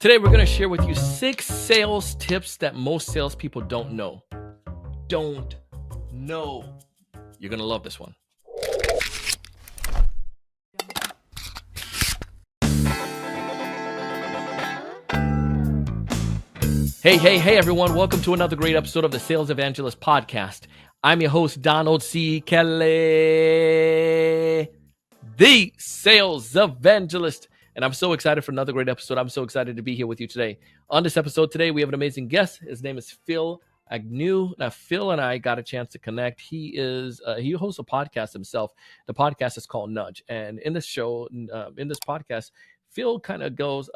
Today, we're going to share with you 6 sales tips that most salespeople don't know. Don't know. You're going to love this one. Hey, everyone. Welcome to another great episode of the Sales Evangelist Podcast. I'm your host, Donald C. Kelly, the Sales Evangelist. And I'm so excited for another great episode. I'm so excited to be here with you today. On this episode today, we have an amazing guest. His name is Phil Agnew. Now, Phil and I got a chance to connect. He hosts a podcast himself. The podcast is called Nudge. And in this show, in this podcast, Phil kind of goes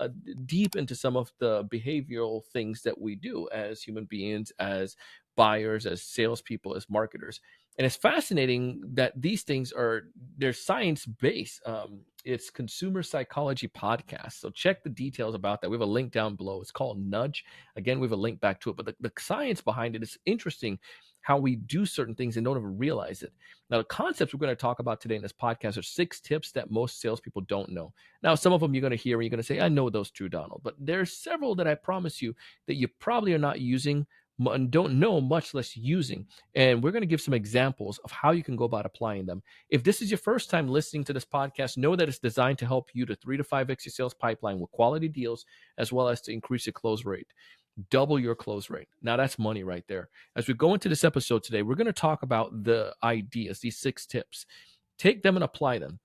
deep into some of the behavioral things that we do as human beings, as buyers, as salespeople, as marketers. And it's fascinating that these things they're science-based. It's consumer psychology podcast. So check the details about that. We have a link down below. It's called Nudge. Again, we have a link back to it. But the science behind it is interesting, how we do certain things and don't even realize it. Now, the concepts we're going to talk about today in this podcast are 6 tips that most salespeople don't know. Now, some of them you're going to hear and you're going to say, I know those too, Donald. But there's several that I promise you that you probably are not using and don't know, much less using. And we're going to give some examples of how you can go about applying them. If this is your first time listening to this podcast, know that it's designed to help you to 3 to 5x your sales pipeline with quality deals, as well as to increase your close rate. Double your close rate. Now that's money right there. As we go into this episode today, we're going to talk about the ideas, these 6 tips. Take them and apply them.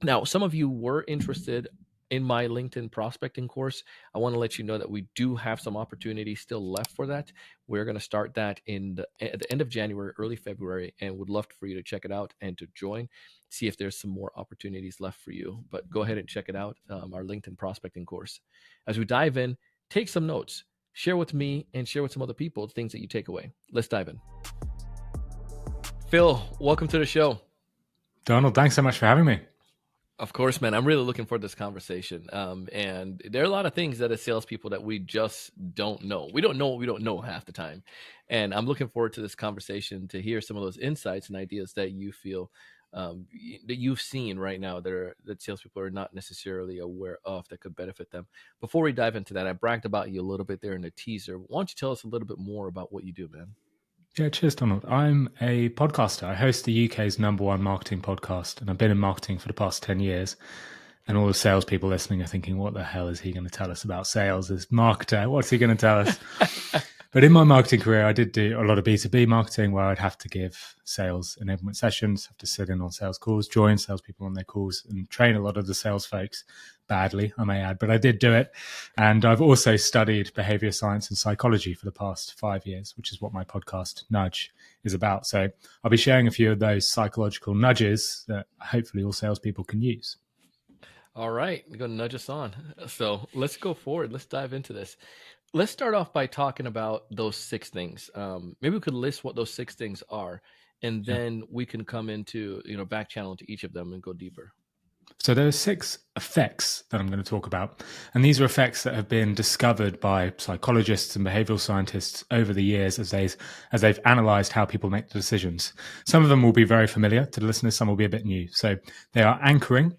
Now, some of you were interested in my LinkedIn prospecting course. I want to let you know that we do have some opportunities still left for that. We're going to start that at the end of January, early February, and would love for you to check it out and to join, see if there's some more opportunities left for you. But go ahead and check it out, our LinkedIn prospecting course. As we dive in, take some notes, share with me and share with some other people things that you take away. Let's dive in. Phil, welcome to the show. Donald, thanks so much for having me. Of course, man. I'm really looking forward to this conversation. And there are a lot of things that as salespeople that we just don't know. We don't know what we don't know half the time. And I'm looking forward to this conversation to hear some of those insights and ideas that you feel that you've seen right now that salespeople are not necessarily aware of that could benefit them. Before we dive into that, I bragged about you a little bit there in the teaser. Why don't you tell us a little bit more about what you do, man? Yeah, cheers, Donald. I'm a podcaster. I host the UK's #1 marketing podcast, and I've been in marketing for the past 10 years. And all the salespeople listening are thinking, what the hell is he going to tell us about sales as marketer? What's he going to tell us? But in my marketing career, I did do a lot of B2B marketing where I'd have to give sales enablement sessions, have to sit in on sales calls, join salespeople on their calls, and train a lot of the sales folks badly, I may add, but I did do it. And I've also studied behavior science and psychology for the past 5 years, which is what my podcast Nudge is about. So I'll be sharing a few of those psychological nudges that hopefully all salespeople can use. All right, you're going to nudge us on. So let's go forward. Let's dive into this. Let's start off by talking about those 6 things. Maybe we could list what those 6 things are, and then we can come into, back channel into each of them and go deeper. So there are 6 effects that I'm going to talk about. And these are effects that have been discovered by psychologists and behavioral scientists over the years as they've analyzed how people make decisions. Some of them will be very familiar to the listeners. Some will be a bit new. So they are anchoring,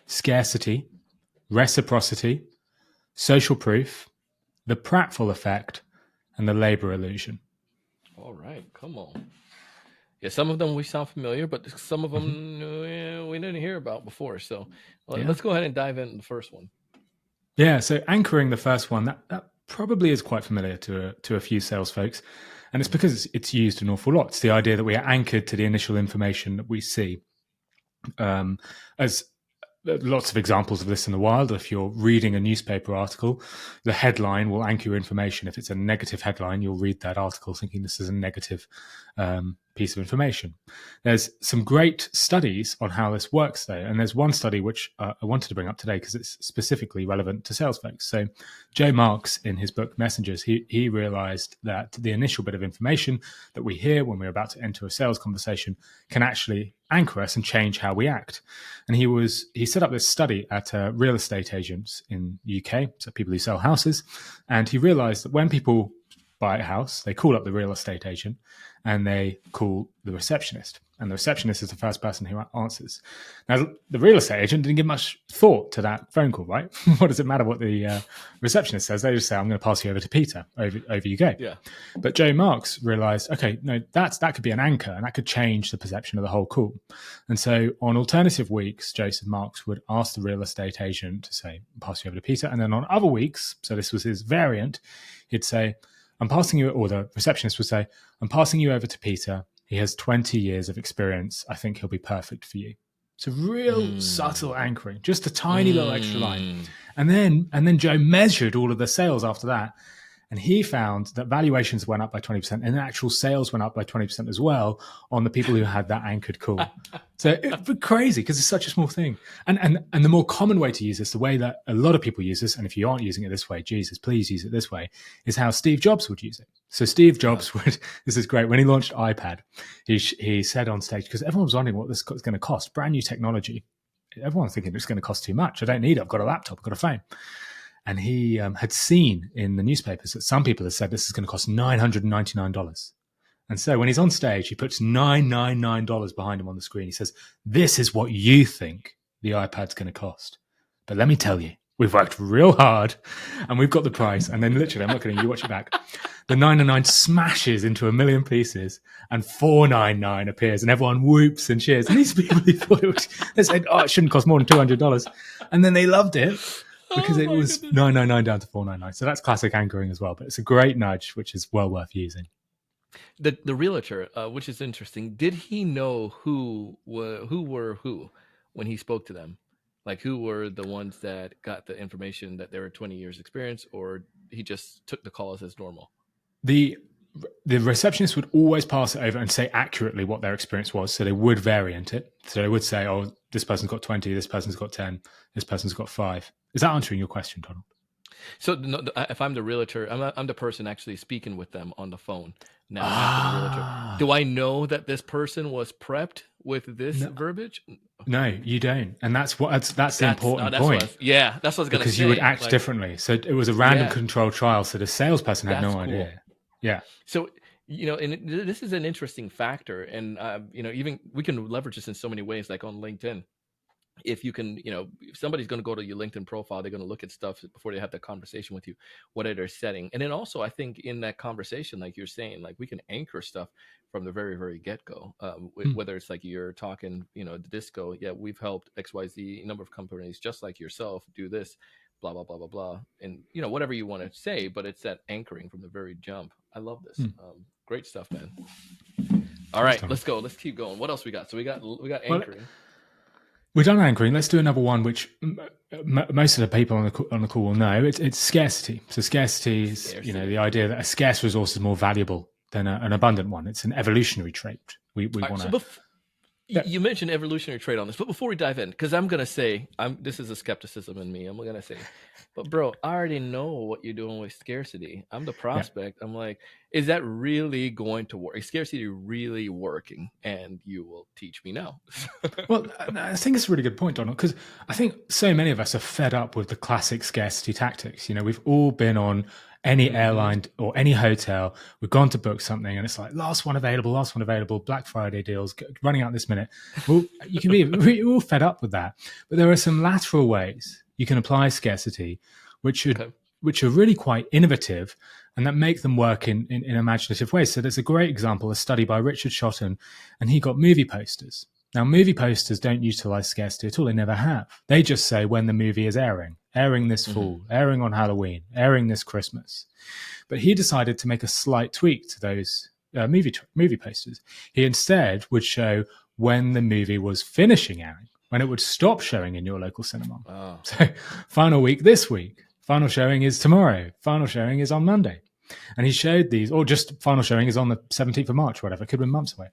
scarcity, reciprocity, social proof, the pratfall effect, and the labor illusion. All right, come on. Yeah, some of them we sound familiar, but some of them we didn't hear about before. So let's go ahead and dive into the first one. Yeah, so anchoring, the first one, that probably is quite familiar to a few sales folks. And it's because it's used an awful lot. It's the idea that we are anchored to the initial information that we see. As lots of examples of this in the wild. If you're reading a newspaper article, the headline will anchor your information. If it's a negative headline, you'll read that article thinking this is a negative piece of information. There's some great studies on how this works, though. And there's one study which I wanted to bring up today because it's specifically relevant to sales folks. So Joe Marks, in his book Messengers, he realized that the initial bit of information that we hear when we're about to enter a sales conversation can actually anchor us and change how we act. And he set up this study at real estate agents in the UK, so people who sell houses, and he realized that when people buy a house, they call up the real estate agent and they call the receptionist. And the receptionist is the first person who answers. Now, the real estate agent didn't give much thought to that phone call, right? What does it matter what the receptionist says? They just say, I'm going to pass you over to Peter. Over you go. Yeah. But Joe Marks realized, okay, no, that could be an anchor and that could change the perception of the whole call. And so on alternative weeks, Joseph Marks would ask the real estate agent to say, pass you over to Peter. And then on other weeks, so this was his variant, he'd say, I'm passing you, or the receptionist would say, I'm passing you over to Peter. He has 20 years of experience. I think he'll be perfect for you. So real subtle anchoring, just a tiny little extra line. And then Joe measured all of the sales after that. And he found that valuations went up by 20% and actual sales went up by 20% as well on the people who had that anchored call. So it's crazy because it's such a small thing. And the more common way to use this, the way that a lot of people use this, and if you aren't using it this way, Jesus, please use it this way, is how Steve Jobs would use it. So Steve Jobs would, this is great, when he launched iPad, he said on stage, because everyone was wondering what this is going to cost, brand new technology. Everyone's thinking it's going to cost too much. I don't need it. I've got a laptop, I've got a phone. And he had seen in the newspapers that some people had said this is going to cost $999. And so when he's on stage, he puts $999 behind him on the screen. He says, this is what you think the iPad's going to cost. But let me tell you, we've worked real hard and we've got the price. And then literally, I'm not kidding, you watch it back. The 999 smashes into a million pieces and 499 appears and everyone whoops and cheers. And these people who thought it was, they said, oh, it shouldn't cost more than $200. And then they loved it. Because it was $999 down to $499. So that's classic anchoring as well. But it's a great nudge, which is well worth using. The realtor, which is interesting, did he know who were who when he spoke to them? Like who were the ones that got the information that they were 20 years experience, or he just took the calls as normal? The receptionist would always pass it over and say accurately what their experience was. So they would variant it. So they would say, oh, this person's got 20, this person's got 10, this person's got 5. Is that answering your question, Donald? So if I'm the realtor, I'm the person actually speaking with them on the phone. Now, after the realtor, do I know that this person was prepped with this verbiage? No, you don't. And that's the important point. That's what I was going to say. Because you would act differently. So it was a random control trial. So the salesperson had no idea. Yeah. So, and this is an interesting factor. And, even we can leverage this in so many ways, like on LinkedIn. If you can, if somebody's going to go to your LinkedIn profile, they're going to look at stuff before they have that conversation with you. What are they setting? And then also, I think in that conversation, like you're saying, like we can anchor stuff from the very, very get-go. Whether it's like you're talking, the disco, we've helped XYZ number of companies just like yourself do this, blah, blah, blah, blah, blah. And, whatever you want to say, but it's that anchoring from the very jump. I love this. Great stuff, man. All right, let's go. Let's keep going. What else we got? So we got anchoring. We've done anchoring. Let's do another one, which most of the people on the call will know. It's scarcity. So scarcity is, the idea that a scarce resource is more valuable than an abundant one. It's an evolutionary trait. We want to. You mentioned evolutionary trait on this, but before we dive in, because I'm going to say, this is a skepticism in me. I'm going to say, but bro, I already know what you're doing with scarcity. I'm the prospect. I'm like, is that really going to work? Is scarcity really working? And you will teach me now. Well, I think it's a really good point, Donald, because I think so many of us are fed up with the classic scarcity tactics. We've all been on any airline or any hotel, we've gone to book something and it's like last one available, Black Friday deals running out this minute. Well, we're all fed up with that. But there are some lateral ways you can apply scarcity, which are really quite innovative and that make them work in imaginative ways. So there's a great example, a study by Richard Shotton, and he got movie posters. Now, movie posters don't utilize scarcity at all. They never have. They just say when the movie is airing this fall, airing on Halloween, airing this Christmas. But he decided to make a slight tweak to those movie posters. He instead would show when the movie was finishing airing, when it would stop showing in your local cinema. Oh. So final week this week, final showing is tomorrow, final showing is on Monday. And he showed these, or just final showing is on the 17th of March, whatever, it could have been months away.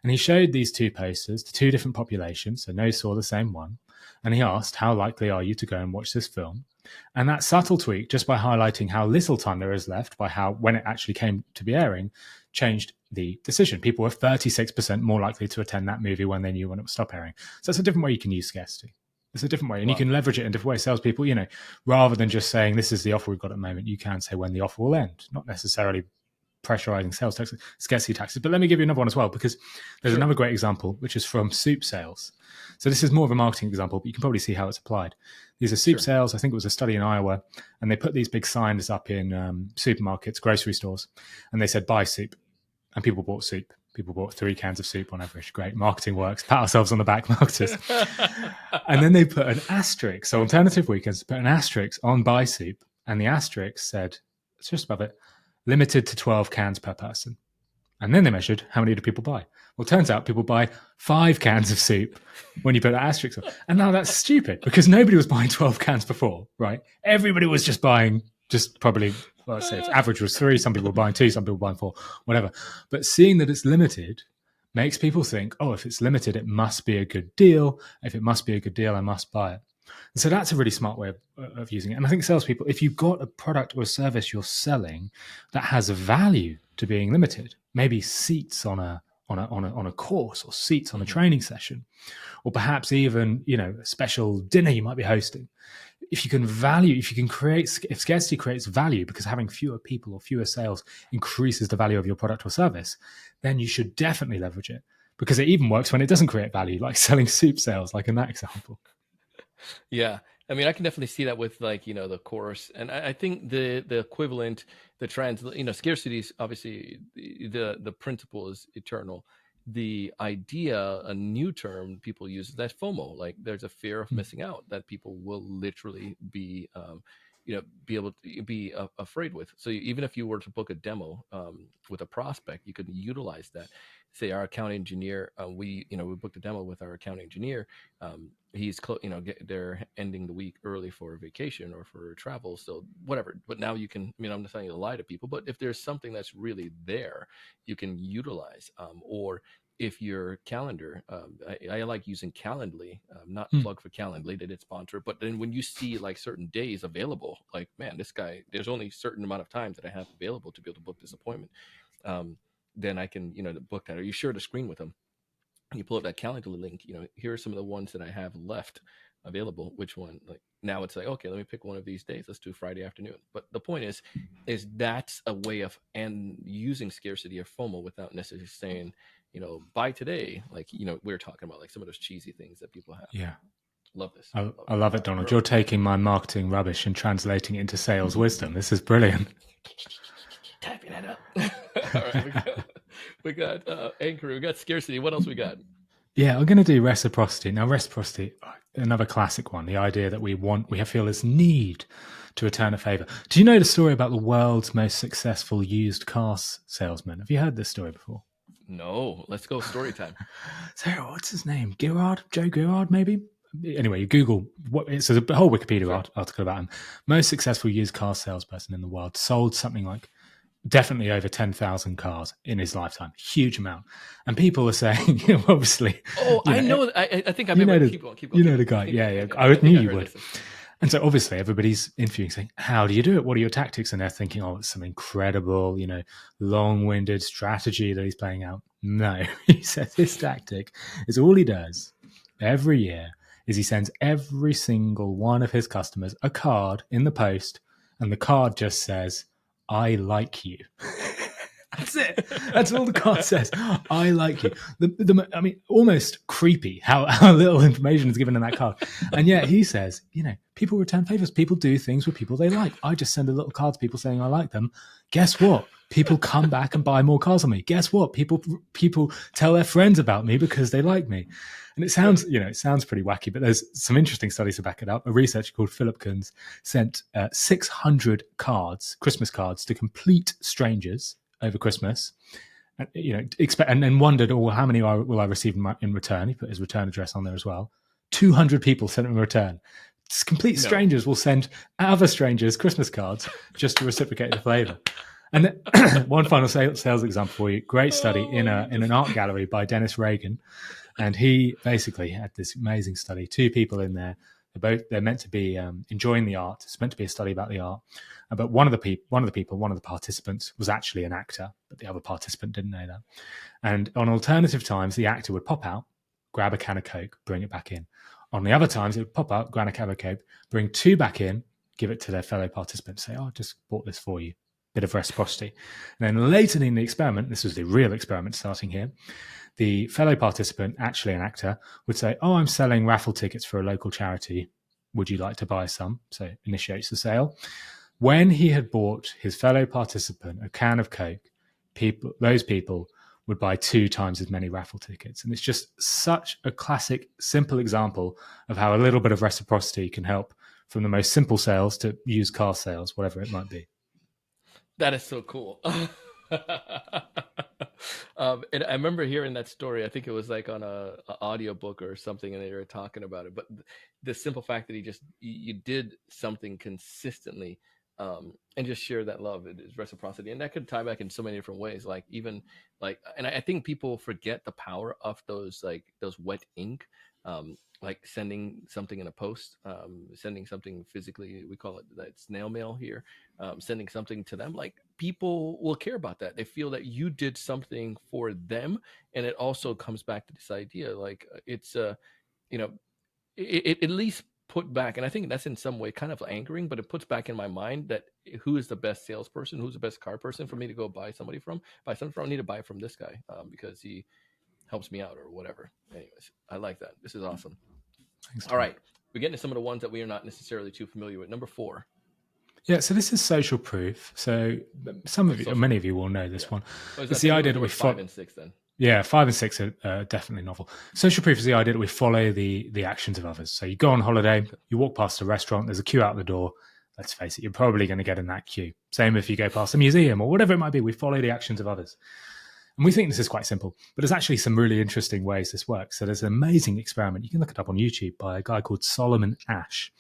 And he showed these two posters to two different populations, so no saw the same one. And he asked, how likely are you to go and watch this film? And that subtle tweak, just by highlighting how little time there is left, by how when it actually came to be airing, changed the decision. People were 36% more likely to attend that movie when they knew when it would stop airing. So it's a different way you can use scarcity. It's a different way. And you can leverage it in different ways. Salespeople, rather than just saying this is the offer we've got at the moment, you can say when the offer will end, not necessarily pressurizing sales taxes, scarcity taxes. But let me give you another one as well, because there's another great example, which is from soup sales. So this is more of a marketing example, but you can probably see how it's applied. These are soup sales. I think it was a study in Iowa, and they put these big signs up in supermarkets, grocery stores, and they said, buy soup. And people bought soup. People bought 3 cans of soup on average. Great. Marketing works. Pat ourselves on the back, marketers. And then they put an asterisk. So alternative weekends put an asterisk on buy soup. And the asterisk said, it's just above it, limited to 12 cans per person. And then they measured how many do people buy. Well, it turns out people buy 5 cans of soup when you put that asterisk on. And now that's stupid because nobody was buying 12 cans before, right? Everybody was just buying probably, well, let's say if average was 3, some people were buying 2, some people were buying 4, whatever. But seeing that it's limited makes people think, oh, if it's limited, it must be a good deal. If it must be a good deal, I must buy it. And so that's a really smart way of using it. And I think salespeople, if you've got a product or a service you're selling that has a value to being limited, maybe seats on a course or seats on a training session, or perhaps even, a special dinner you might be hosting. If scarcity creates value because having fewer people or fewer sales increases the value of your product or service, then you should definitely leverage it, because it even works when it doesn't create value, like selling soup sales, like in that example. Yeah. I mean, I can definitely see that with the course. And I think the equivalent, scarcity is obviously the principle is eternal. The idea, a new term people use, is that FOMO. Like there's a fear of missing out that people will literally be able to be afraid with. So even if you were to book a demo with a prospect, you could utilize that. Say our account engineer, we booked a demo with our account engineer. He's they're ending the week early for vacation or for travel, so whatever. But now you can, I'm not telling you to lie to people, but if there's something that's really there, you can utilize. Or if your calendar, I like using Calendly, not plug for Calendly, they did sponsor, but then when you see like certain days available, like, man, this guy, there's only a certain amount of times that I have available to be able to book this appointment. Then I can, book that. Or you share the screen with them. You pull up that Calendly link, here are some of the ones that I have left available. Which one? Like now it's like, okay, let me pick one of these days. Let's do Friday afternoon. But the point is that's a way of using scarcity or FOMO without necessarily saying, buy today. Like, we're talking about like some of those cheesy things that people have. Yeah. Love this. I love it, Donald. You're taking my marketing rubbish and translating it into sales wisdom. This is brilliant. Typing that up. All right, we got anchor, we got scarcity. What else we got? Yeah, I'm going to do reciprocity. Now, reciprocity, another classic one. The idea that we feel this need to return a favor. Do you know the story about the world's most successful used car salesman? Have you heard this story before? No. Let's go story time. So, what's his name? Girard? Joe Girard, maybe? Anyway, you Google so the whole Wikipedia article about him. Most successful used car salesperson in the world, sold something like definitely over 10,000 cars in his lifetime. Huge amount. And people are saying, obviously. Oh, I know. I think I remember. Keep going. You know the guy. Yeah. I knew you would. And so obviously everybody's interviewing saying, how do you do it? What are your tactics? And they're thinking, oh, it's some incredible, long-winded strategy that he's playing out. No, he says his tactic is all he does every year is he sends every single one of his customers a card in the post, and the card just says, I like you. That's it. That's all the card says. I like you. I mean, almost creepy how little information is given in that card. And yet he says, people return favors. People do things with people they like. I just send a little card to people saying I like them. Guess what? People come back and buy more cars on me. Guess what? People tell their friends about me because they like me. And it sounds pretty wacky, but there's some interesting studies to back it up. A researcher called Philipkins sent 600 Christmas cards to complete strangers over Christmas, and then wondered, how many will I receive in return? He put his return address on there as well. 200 people sent him in return. Complete strangers will send other strangers Christmas cards just to reciprocate the flavor. And then, one final sales example for you. Great study in an art gallery by Dennis Reagan. And he basically had this amazing study. 2 people in there. They're meant to be enjoying the art. It's meant to be a study about the art. But one of the participants was actually an actor, but the other participant didn't know that. And on alternative times, the actor would pop out, grab a can of Coke, bring it back in. On the other times, it would pop out, grab a can of Coke, bring 2 back in, give it to their fellow participants, say, oh, I just bought this for you. bit of reciprocity. And then later in the experiment, this was the real experiment starting here, the fellow participant, actually an actor, would say, oh, I'm selling raffle tickets for a local charity. Would you like to buy some? So initiates the sale. When he had bought his fellow participant a can of Coke, those people would buy 2 times as many raffle tickets. And it's just such a classic, simple example of how a little bit of reciprocity can help from the most simple sales to used car sales, whatever it might be. That is so cool. And I remember hearing that story. I think it was like on a audiobook or something, and they were talking about it. But the simple fact that you did something consistently, and just share that love, it is reciprocity, and that could tie back in so many different ways. Like even like, and I think people forget the power of those wet ink. Like sending something in a post, sending something physically, we call it that snail mail here, sending something to them. Like people will care about that. They feel that you did something for them. And it also comes back to this idea, like it's, you know, it at least put back, and I think that's in some way kind of anchoring, but it puts back in my mind that who is the best salesperson, who's the best car person for me to go buy something from. I need to buy it from this guy because he helps me out or whatever. Anyways, I like that. This is awesome. Thanks, all right, we get into some of the ones that we are not necessarily too familiar with. Number 4. Yeah, so this is social proof. So many of you will know this one. It's the idea that we 5 and 6 then. Yeah, 5 and 6 are definitely novel. Social proof is the idea that we follow the actions of others. So you go on holiday, you walk past a restaurant, there's a queue out the door. Let's face it, you're probably going to get in that queue. Same if you go past a museum or whatever it might be. We follow the actions of others. And we think this is quite simple, but there's actually some really interesting ways this works. So there's an amazing experiment. You can look it up on YouTube by a guy called Solomon Asch.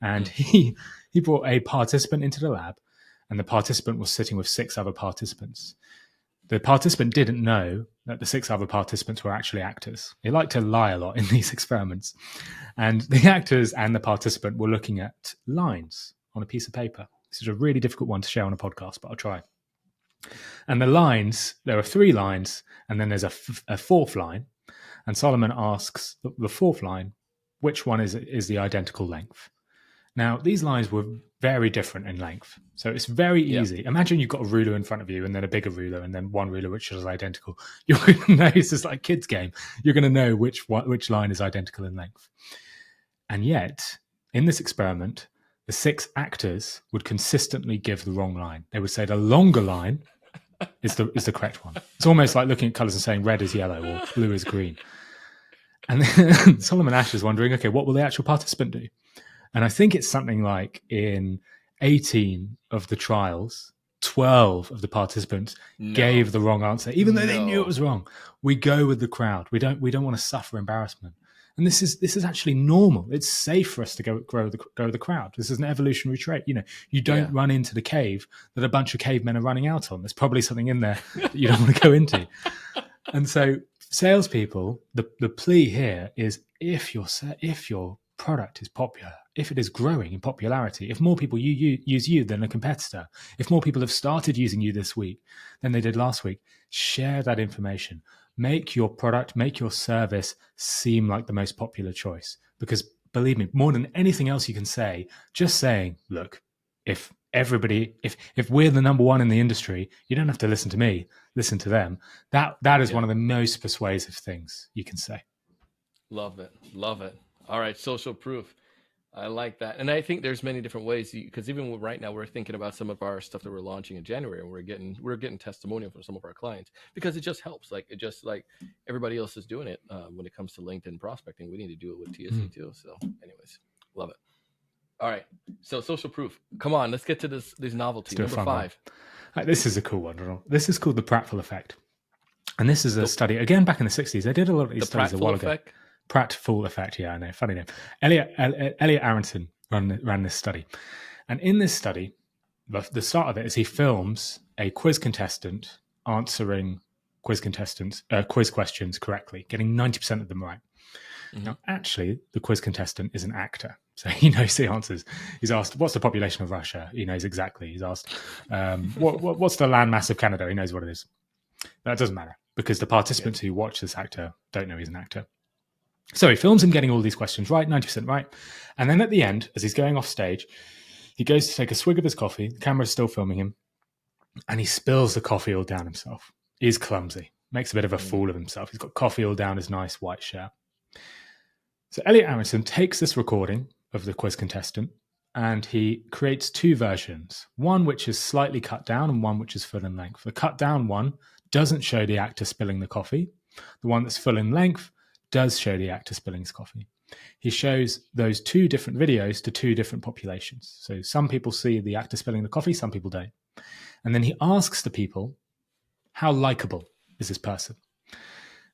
And he brought a participant into the lab, and the participant was sitting with 6 other participants. The participant didn't know that the 6 other participants were actually actors. They like to lie a lot in these experiments. And the actors and the participant were looking at lines on a piece of paper. This is a really difficult one to share on a podcast, but I'll try. And the lines, there are 3 lines, and then there's a 4th line. And Solomon asks the 4th line, which one is the identical length? Now, these lines were very different in length. So it's very easy. Imagine you've got a ruler in front of you and then a bigger ruler and then one ruler which is identical. You're going to know, it's just like a kid's game. You're going to know which line is identical in length. And yet, in this experiment, the 6 actors would consistently give the wrong line. They would say the longer line is the correct one. It's almost like looking at colours and saying red is yellow or blue is green. And then Solomon Asch is wondering, okay, what will the actual participant do? And I think it's something like in 18 of the trials, 12 of the participants gave the wrong answer, even though they knew it was wrong. We go with the crowd. We don't want to suffer embarrassment. And this is actually normal. It's safe for us to go with the crowd. This is an evolutionary trait. You don't run into the cave that a bunch of cavemen are running out on. There's probably something in there that you don't want to go into. And so salespeople, the plea here is if your product is popular, if it is growing in popularity, if more people use you than a competitor, if more people have started using you this week than they did last week, share that information. Make your product, make your service seem like the most popular choice. Because believe me, more than anything else you can say, just saying, look, if we're the number one in the industry, you don't have to listen to me, listen to them. That is one of the most persuasive things you can say. Love it. All right, social proof. I like that. And I think there's many different ways, because even right now we're thinking about some of our stuff that we're launching in January, and we're getting testimonial from some of our clients because it just helps. Like everybody else is doing it when it comes to LinkedIn prospecting. We need to do it with TSC too. So anyways, love it. All right. So social proof. Come on, let's get to this novelty. Number 5. This is a cool one, Ronald. This is called the Prattville effect. And this is a study, again, back in the 60s. They did a lot of these studies a while ago. Prattville effect, yeah, I know, funny name. Elliot Aronson ran this study. And in this study, the start of it is he films a quiz contestant answering quiz questions correctly, getting 90% of them right. Mm-hmm. Now, actually, the quiz contestant is an actor. So he knows the answers. He's asked, what's the population of Russia? He knows exactly. He's asked, what's the land mass of Canada? He knows what it is. That doesn't matter because the participants who watch this actor don't know he's an actor. So he films him getting all these questions right, 90% right. And then at the end, as he's going off stage, he goes to take a swig of his coffee. The camera's still filming him. and he spills the coffee all down himself. He's clumsy, makes a bit of a fool of himself. He's got coffee all down his nice white shirt. So Elliot Aronson takes this recording of the quiz contestant and he creates two versions, one which is slightly cut down and one which is full in length. The cut down one doesn't show the actor spilling the coffee. The one that's full in length does show the actor spilling his coffee. He shows those two different videos to two different populations. So some people see the actor spilling the coffee, some people don't. And then he asks the people, how likable is this person?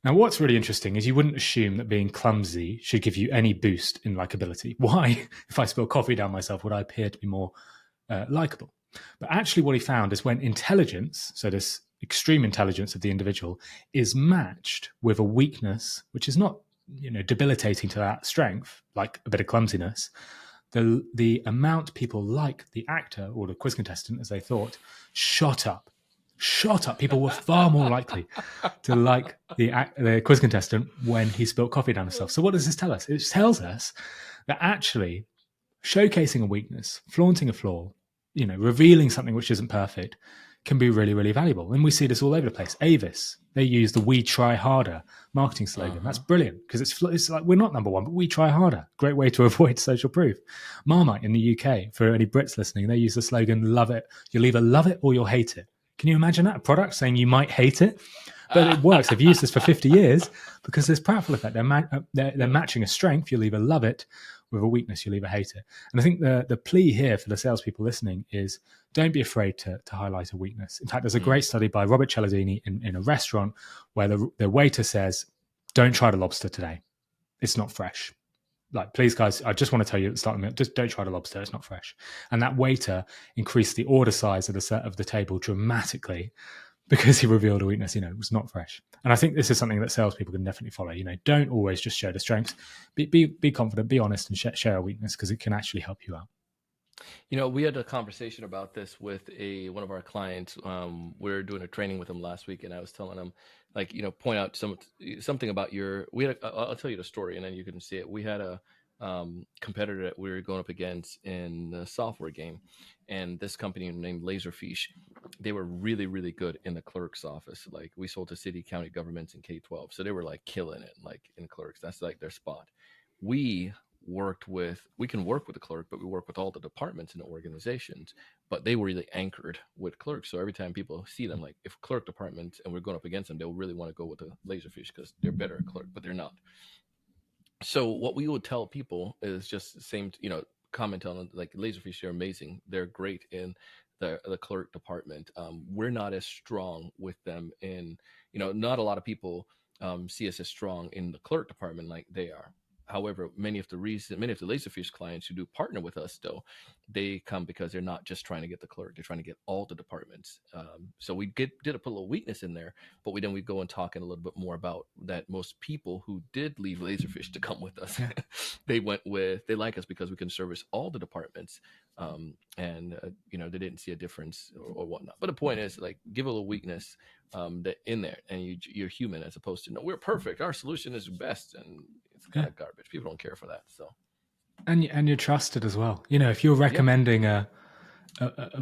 Now, what's really interesting is you wouldn't assume that being clumsy should give you any boost in likability. Why, if I spill coffee down myself, would I appear to be more likable? But actually what he found is when intelligence, so this extreme intelligence of the individual, is matched with a weakness, which is not debilitating to that strength, like a bit of clumsiness, the amount people like the actor or the quiz contestant, as they thought, shot up. People were far more likely to like the quiz contestant when he spilled coffee down himself. So what does this tell us? It tells us that actually showcasing a weakness, flaunting a flaw, revealing something which isn't perfect can be really, really valuable. And we see this all over the place. Avis, they use the "We Try Harder" marketing slogan. That's brilliant because it's like we're not number one, but we try harder. Great way to avoid social proof. Marmite in the UK, for any Brits listening, they use the slogan "Love it. You'll either love it or you'll hate it." Can you imagine that? A product saying you might hate it, but it works. They've used this for 50 years because there's powerful effect. They're matching a strength. You'll either love it with a weakness. You'll either hate it. And I think the plea here for the salespeople listening is don't be afraid to highlight a weakness. In fact, there's a great study by Robert Cialdini in a restaurant where the waiter says, don't try the lobster today. It's not fresh. Like, please, guys, I just want to tell you at the start of the meal, just don't try the lobster. It's not fresh. And that waiter increased the order size of the table dramatically because he revealed a weakness. It was not fresh. And I think this is something that salespeople can definitely follow. Don't always just show the strengths. Be confident, be honest, and share a weakness because it can actually help you out. We had a conversation about this with one of our clients. We were doing a training with him last week, and I was telling him, point out something about I'll tell you the story, and then you can see it. We had a competitor that we were going up against in the software game, and this company named Laserfish, they were really, really good in the clerk's office. Like, we sold to city, county governments, and K-12, so they were like killing it, like in clerks. That's like their spot. We can work with the clerk, but we work with all the departments and the organizations, but they were really anchored with clerks. So every time people see them, like if clerk departments and we're going up against them, they'll really want to go with the Laserfish because they're better at clerk, but they're not. So what we would tell people is just the same, comment on like Laserfish are amazing. They're great in the clerk department. We're not as strong with them in, not a lot of people see us as strong in the clerk department like they are. However, many of the Laserfish clients who do partner with us, though, they come because they're not just trying to get the clerk; they're trying to get all the departments. So we did put a little weakness in there, but we go and talk in a little bit more about that. Most people who did leave Laserfish to come with us, they like us because we can service all the departments, and they didn't see a difference or whatnot. But the point is, like, give a little weakness that in there, and you're human, as opposed to, no, we're perfect, our solution is best, and it's kind of garbage. People don't care for that. So, and you're trusted as well. If you're recommending a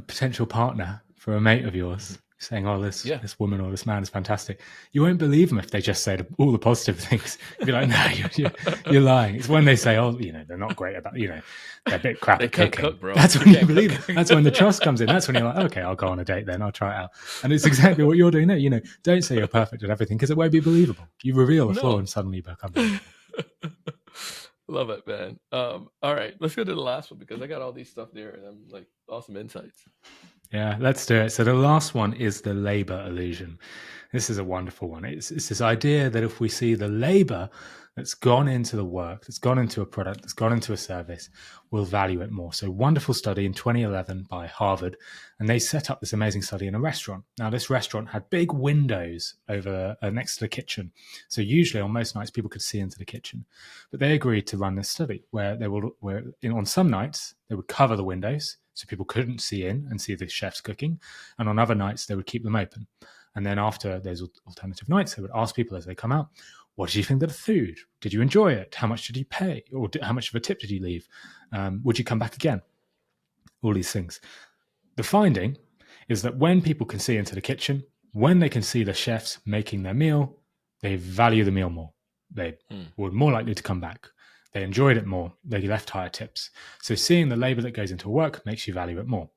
potential partner for a mate of yours, saying, "Oh, this woman or this man is fantastic," you won't believe them if they just say all the positive things. You'd be like, "No, you're lying." It's when they say, "Oh, they're not great about, they're a bit crap at cooking." Cook, bro. That's when you believe it. That's when the trust comes in. That's when you're like, "Okay, I'll go on a date then. I'll try it out." And it's exactly what you're doing there. Don't say you're perfect at everything because it won't be believable. You reveal a flaw and suddenly you become believable. Love it, man. All right, let's go to the last one because I got all these stuff there and I'm like, awesome insights. Yeah, let's do it. So the last one is the labor illusion. This is a wonderful one. It's this idea that if we see the labor that's gone into the work, that's gone into a product, that's gone into a service, we'll value it more. So wonderful study in 2011 by Harvard, and they set up this amazing study in a restaurant. Now, this restaurant had big windows over next to the kitchen. So usually on most nights, people could see into the kitchen. But they agreed to run this study where on some nights, they would cover the windows so people couldn't see in and see the chefs cooking. And on other nights, they would keep them open. And then after those alternative nights, they would ask people as they come out, what did you think of the food? Did you enjoy it? How much did you pay? Or how much of a tip did you leave? Would you come back again? All these things. The finding is that when people can see into the kitchen, when they can see the chefs making their meal, they value the meal more. They were more likely to come back. They enjoyed it more. They left higher tips. So seeing the labor that goes into work makes you value it more.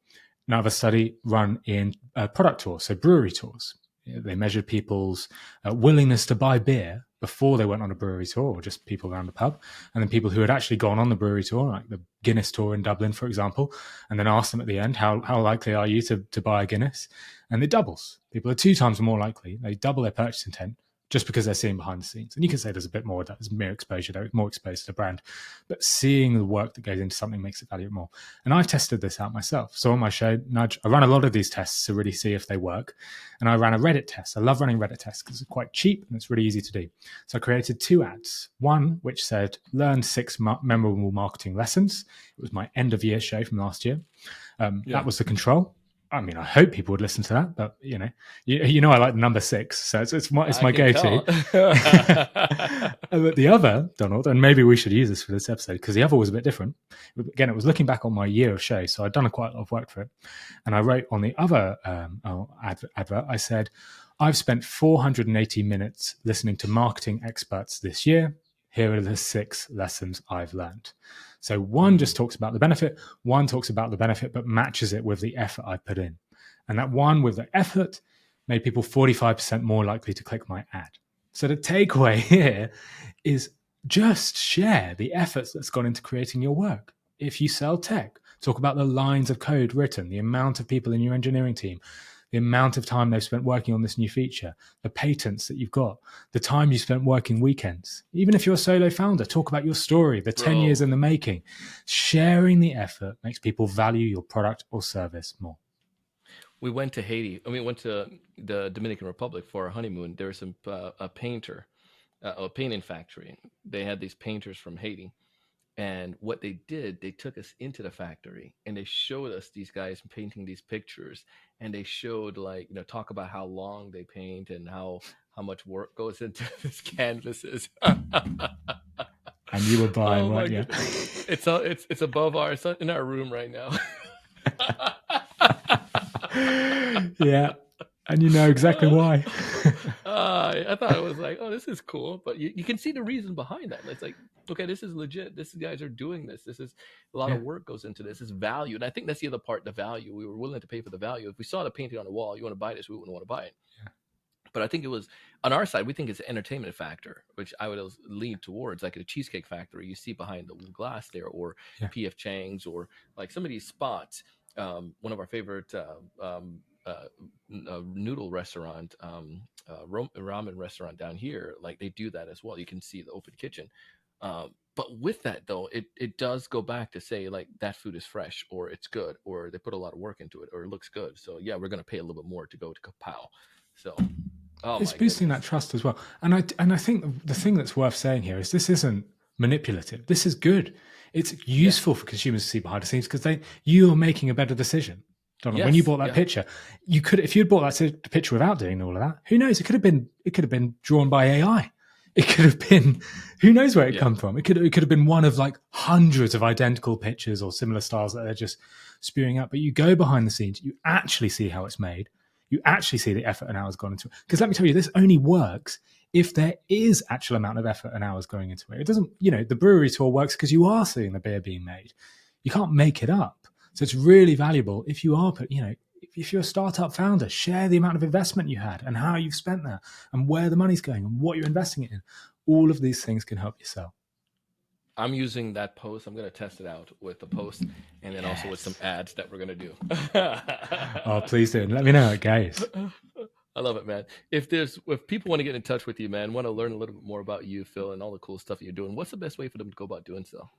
Another study run in product tours, so brewery tours. They measured people's willingness to buy beer before they went on a brewery tour, or just people around the pub, and then people who had actually gone on the brewery tour, like the Guinness tour in Dublin, for example, and then asked them at the end, how likely are you to buy a Guinness? And it doubles. People are 2 times more likely. They double their purchase intent just because they're seeing behind the scenes. And you can say there's a bit more of that. There's mere exposure. They're more exposed to the brand. But seeing the work that goes into something makes it value more. And I've tested this out myself. So on my show, Nudge, I run a lot of these tests to really see if they work. And I ran a Reddit test. I love running Reddit tests because it's quite cheap and it's really easy to do. So I created 2 ads. One, which said, learn 6 memorable marketing lessons. It was my end of year show from last year. That was the control. I mean, I hope people would listen to that, but you know, I like the number 6, so it's my go-to. But the other, Donald, and maybe we should use this for this episode because the other was a bit different. Again, it was looking back on my year of shows, so I'd done quite a lot of work for it, and I wrote on the other advert. I said, I've spent 480 minutes listening to marketing experts this year. Here are the 6 lessons I've learned. So one just talks about the benefit, one talks about the benefit, but matches it with the effort I put in. And that one with the effort made people 45% more likely to click my ad. So the takeaway here is just share the efforts that's gone into creating your work. If you sell tech, talk about the lines of code written, the amount of people in your engineering team, the amount of time they've spent working on this new feature, the patents that you've got, the time you spent working weekends. Even if you're a solo founder, talk about your story, the 10 years in the making. Sharing the effort makes people value your product or service more. We went to Haiti. We went to the Dominican Republic for our honeymoon. There was a painter, a painting factory. They had these painters from Haiti. And what they did, they took us into the factory and they showed us these guys painting these pictures. And they showed talk about how long they paint and how much work goes into these canvases. And you were buying, weren't you? It's above it's in our room right now. Yeah. And you know exactly why. I thought it was like, oh, this is cool. But you can see the reason behind that. It's like, okay, this is legit. These guys are doing this. This is a lot of work goes into this. It's value. And I think that's the other part, the value. We were willing to pay for the value. If we saw the painting on the wall, you want to buy this, we wouldn't want to buy it. Yeah. But I think it was, on our side, we think it's an entertainment factor, which I would lean towards, like at a Cheesecake Factory. You see behind the glass there, or P.F. Chang's, or like some of these spots. One of our favorite noodle restaurant, ramen restaurant down here, like they do that as well. You can see the open kitchen. But with that though, it does go back to say like that food is fresh, or it's good, or they put a lot of work into it, or it looks good. So yeah, we're going to pay a little bit more to go to Kapow. So it's boosting that trust as well. And I think the thing that's worth saying here is this isn't manipulative. This is good. It's useful for consumers to see behind the scenes because you are making a better decision. Donald, when you bought that picture, you could, if you'd bought that picture without doing all of that, who knows? It could have been drawn by AI. It could have been, who knows where it come from? It could have been one of like hundreds of identical pictures or similar styles that they're just spewing out. But you go behind the scenes, you actually see how it's made. You actually see the effort and hours gone into it. Because let me tell you, this only works if there is actual amount of effort and hours going into it. It doesn't, the brewery tour works because you are seeing the beer being made. You can't make it up. So it's really valuable if you are, if you're a startup founder, share the amount of investment you had and how you've spent that and where the money's going and what you're investing it in. All of these things can help you sell. I'm using that post. I'm going to test it out with the post and then also with some ads that we're going to do. Oh, please do. Let me know how it goes. I love it, man. If people want to get in touch with you, man, want to learn a little bit more about you, Phil, and all the cool stuff you're doing, what's the best way for them to go about doing so?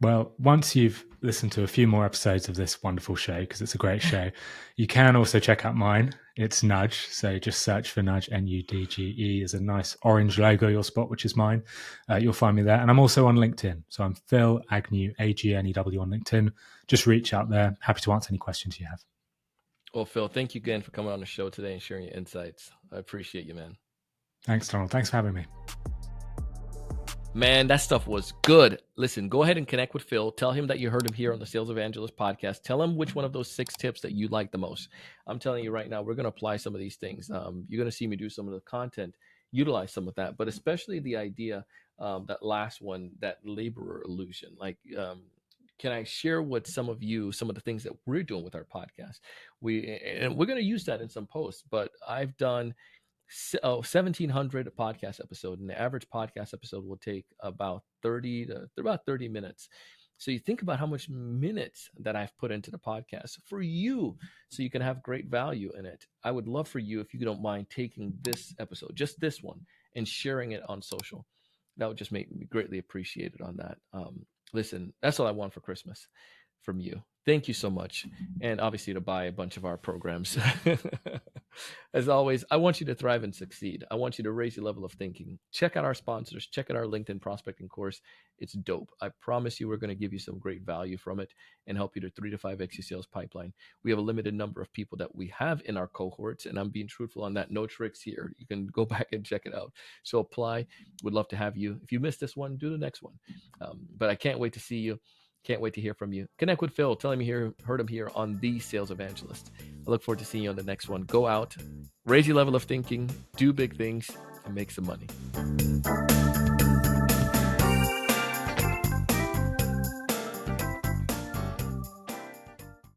Well, once you've listened to a few more episodes of this wonderful show, because it's a great show, you can also check out mine. It's Nudge. So just search for Nudge, Nudge. There's a nice orange logo you'll spot, which is mine. You'll find me there. And I'm also on LinkedIn. So I'm Phil Agnew, Agnew on LinkedIn. Just reach out there. Happy to answer any questions you have. Well, Phil, thank you again for coming on the show today and sharing your insights. I appreciate you, man. Thanks, Donald. Thanks for having me. Man, that stuff was good. Listen, go ahead and connect with Phil. Tell him that you heard him here on the Sales Evangelist podcast. Tell him which one of those 6 tips that you like the most. I'm telling you right now, we're going to apply some of these things. You're going to see me do some of the content, utilize some of that, but especially the idea, that last one, that laborer illusion. Like, can I share with some of you some of the things that we're doing with our podcast? We're going to use that in some posts, but I've done 1,700 podcast episode, and the average podcast episode will take about 30 minutes. So you think about how much minutes that I've put into the podcast for you, so you can have great value in it. I would love for you, if you don't mind, taking this episode, just this one, and sharing it on social. That would just make me greatly appreciated on that. Listen, that's all I want for Christmas from you. Thank you so much. And obviously to buy a bunch of our programs. As always, I want you to thrive and succeed. I want you to raise your level of thinking. Check out our sponsors. Check out our LinkedIn prospecting course. It's dope. I promise you we're going to give you some great value from it and help you to 3 to 5x your sales pipeline. We have a limited number of people that we have in our cohorts, and I'm being truthful on that. No tricks here. You can go back and check it out. So apply. Would love to have you. If you missed this one, do the next one. But I can't wait to see you. Can't wait to hear from you. Connect with Phil. Tell him you heard him here on The Sales Evangelist. I look forward to seeing you on the next one. Go out, raise your level of thinking, do big things, and make some money.